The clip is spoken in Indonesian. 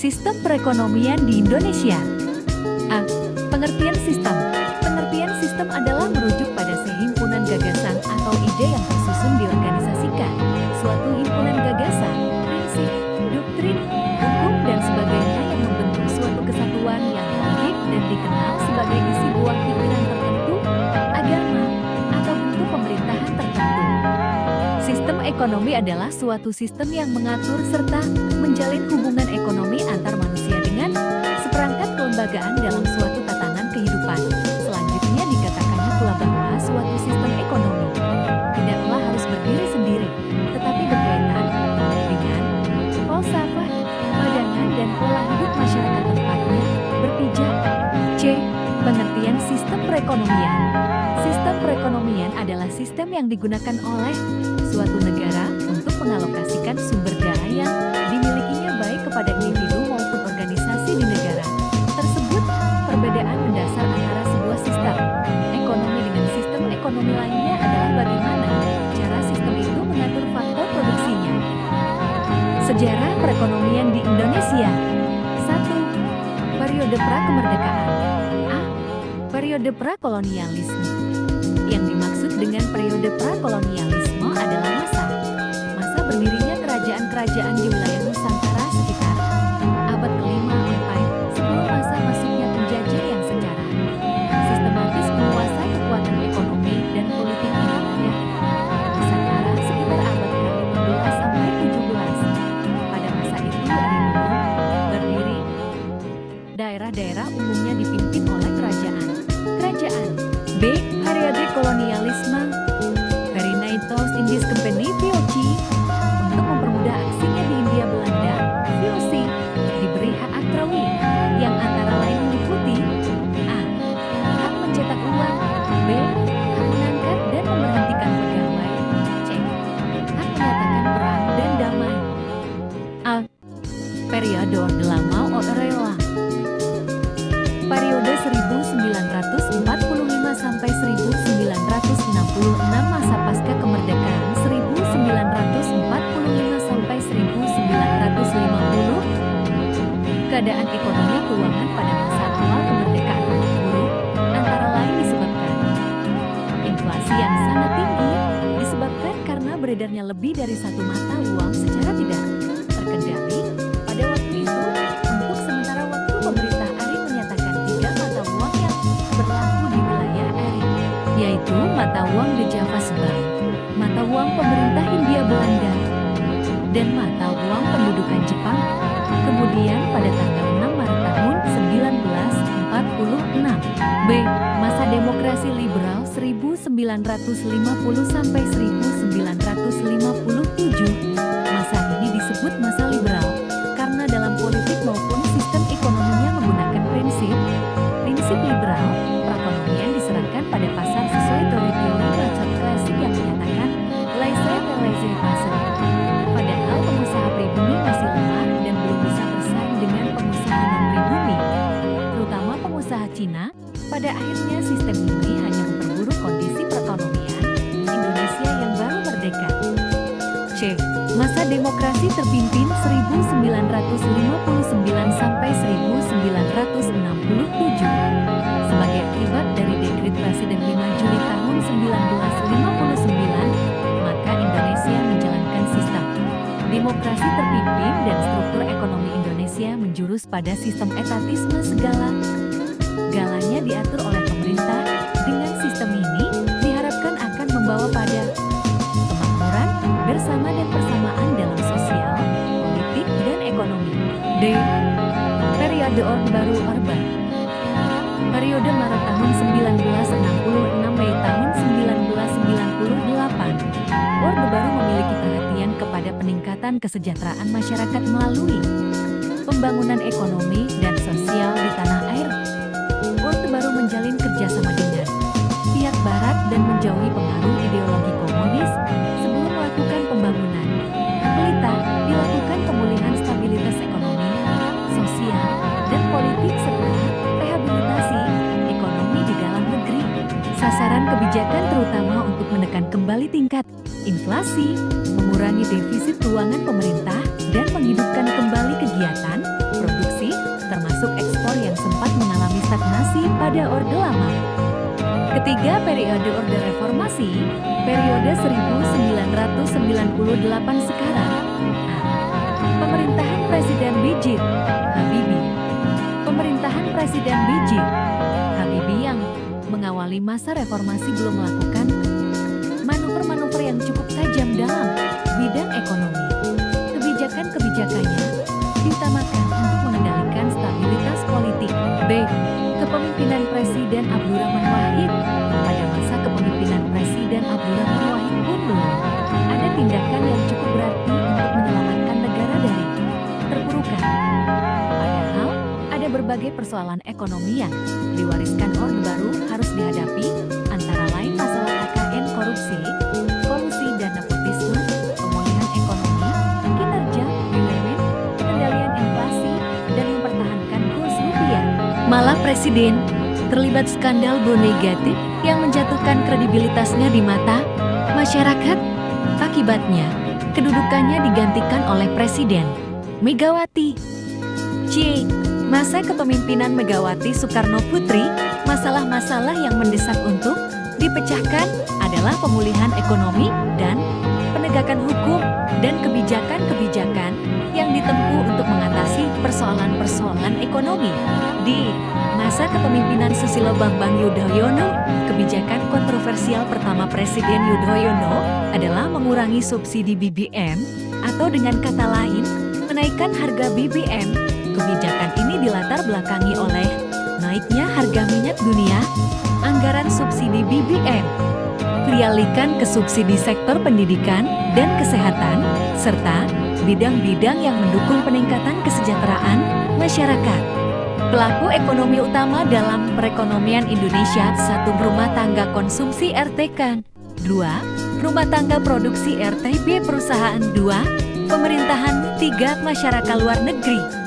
Sistem perekonomian di Indonesia. A. Pengertian sistem. Pengertian sistem adalah merujuk pada sehimpunan gagasan atau ide yang tersusun diorganisasikan. Suatu himpunan gagasan, prinsip, doktrin, hukum dan sebagainya yang membentuk suatu kesatuan yang logik dan dikenal sebagai isi buah pikiran tertentu, agama, atau bentuk pemerintahan tertentu. Sistem ekonomi adalah suatu sistem yang mengatur serta menjalin hubungan ekonomi antar manusia dengan seperangkat kelembagaan dalam suatu tatanan kehidupan. Selanjutnya dikatakannya pula bahwa suatu sistem ekonomi tidaklah harus berdiri sendiri, tetapi berkaitan dengan falsafah, pandangan dan pola hidup masyarakat tempatnya berpijak. C. Pengertian sistem perekonomian. Sistem perekonomian adalah sistem yang digunakan oleh suatu negara untuk mengalokasikan sumber daya yang dimilikinya baik kepada individu maupun organisasi di negara tersebut. Perbedaan mendasar antara sebuah sistem ekonomi dengan sistem ekonomi lainnya adalah bagaimana cara sistem itu mengatur faktor produksinya. Sejarah perekonomian di Indonesia. 1. Periode pra-kemerdekaan. A. Periode prakolonialisme. Yang dimaksud dengan periode prakolonialisme adalah masa berdirinya kerajaan-kerajaan di wilayah Nusantara sekitar abad ke-5 sampai sebelum masa masuknya penjajah yang secara sistematis menguasai kekuatan ekonomi dan politik di wilayah Nusantara sekitar abad ke-15 sampai 17. Pada masa itu dari dulu berdiri daerah-daerah umumnya dipimpin oleh kerajaan. B. Periode kolonialisme. Vereenigings Indies Company VOC. Untuk mempermudah aksinya di Hindia Belanda, VOC diberi hak aktrawi yang antara lain meliputi A. Hak mencetak uang. B. Hak mengangkat dan memberhentikan pegawai. C. Hak menyatakan perang dan damai. A. Periode Orde Lama Orde Rela. Periode 1945 sampai 1966, masa pasca kemerdekaan 1945 sampai 1950. Keadaan ekonomi keuangan pada masa awal kemerdekaan buruk, antara lain disebabkan inflasi yang sangat tinggi, disebabkan karena beredarnya lebih dari satu mata uang secara tidak terkendali. Pada waktu itu, untuk sementara waktu pemerintah ARI menyatakan 3 mata uang yang berlaku di wilayah ARI, yaitu mata uang De Java Sebang, mata uang pemerintah Hindia Belanda, dan mata uang pendudukan Jepang. Kemudian pada tanggal 6 Maret tahun 1946, B. Masa demokrasi liberal 1950 sampai 1957. Masa ini disebut masa liberal karena dalam politik maupun sistem ekonominya menggunakan prinsip liberal. Perekonomian diserahkan pada pasar sesuai teori-teori Marx klasik yang menyatakan laissez-faire. Padahal pengusaha pribumi masih lemah dan belum bisa bersaing dengan pengusaha non-pribumi, terutama pengusaha Cina. Pada akhirnya sistem ini hanya memperburuk kondisi perekonomian Indonesia yang baru merdeka. C. Masa demokrasi terpimpin 1959 sampai 1967. Sebagai akibat dari dekret Presiden 5 Juli tahun 1959, maka Indonesia menjalankan sistem demokrasi terpimpin dan struktur ekonomi Indonesia menjurus pada sistem etatisme segalanya diatur oleh pemerintah. Dengan sistem ini diharapkan akan membawa pada kemakmuran bersama dan persamaan dalam sosial, politik, dan ekonomi. D. Periode Orde Baru Orba. Periode Maret tahun 1966 Mei tahun 1998. Orde Baru memiliki perhatian kepada peningkatan kesejahteraan masyarakat melalui pembangunan ekonomi dan sosial di tanah air. Orde Baru menjalin kerjasama dengan pihak barat dan menjauhi pengaruh ideologi komunis. Sebelum melakukan pembangunan pelita, dilakukan pemulihan stabilitas ekonomi, sosial, dan politik serta rehabilitasi ekonomi di dalam negeri. Sasaran kebijakan terutama untuk menekan kembali tingkat inflasi, mengurangi defisit keuangan pemerintah, dan menghidupkan kembali kegiatan produksi stagnasi pada Orde Lama. Ketiga, periode Orde Reformasi, periode 1998 sekarang. Pemerintahan Presiden B.J. Habibie. Pemerintahan Presiden B.J. Habibie yang mengawali masa reformasi belum melakukan manuver-manuver yang cukup tajam dalam bidang ekonomi. Kebijakan-kebijakannya diutamakan untuk mengendalikan stabilitas politik. B. Kepemimpinan Presiden Abdurrahman Wahid. Pada masa kepemimpinan Presiden Abdurrahman Wahid pun belum ada tindakan yang cukup berarti untuk menyelamatkan negara dari terpurukan. Padahal ada berbagai persoalan ekonomi yang diwariskan Orde Baru harus dihadapi, antara lain masalah KKN, korupsi, kolusi dan nepotisme, pemulihan ekonomi, kinerja BUMN, pengendalian inflasi, dan mempertahankan kurs rupiah. Malah Presiden terlibat skandal bro negatif yang menjatuhkan kredibilitasnya di mata masyarakat. Akibatnya, kedudukannya digantikan oleh Presiden Megawati. C. Masa kepemimpinan Megawati Soekarno Putri, masalah-masalah yang mendesak untuk dipecahkan adalah pemulihan ekonomi dan penegakan hukum dan kebijakan-kebijakan yang ditempuh untuk mengatasi persoalan-persoalan ekonomi. Di masa kepemimpinan Susilo Bambang Yudhoyono, kebijakan kontroversial pertama Presiden Yudhoyono adalah mengurangi subsidi BBM atau dengan kata lain, menaikkan harga BBM. Kebijakan ini dilatar belakangi oleh naiknya harga minyak dunia, anggaran subsidi BBM, dialihkan ke subsidi sektor pendidikan dan kesehatan, serta bidang-bidang yang mendukung peningkatan kesejahteraan masyarakat. Pelaku ekonomi utama dalam perekonomian Indonesia: 1. Rumah tangga konsumsi RTK. 2. Rumah tangga produksi RTB perusahaan. 2. Pemerintahan. 3. Masyarakat luar negeri.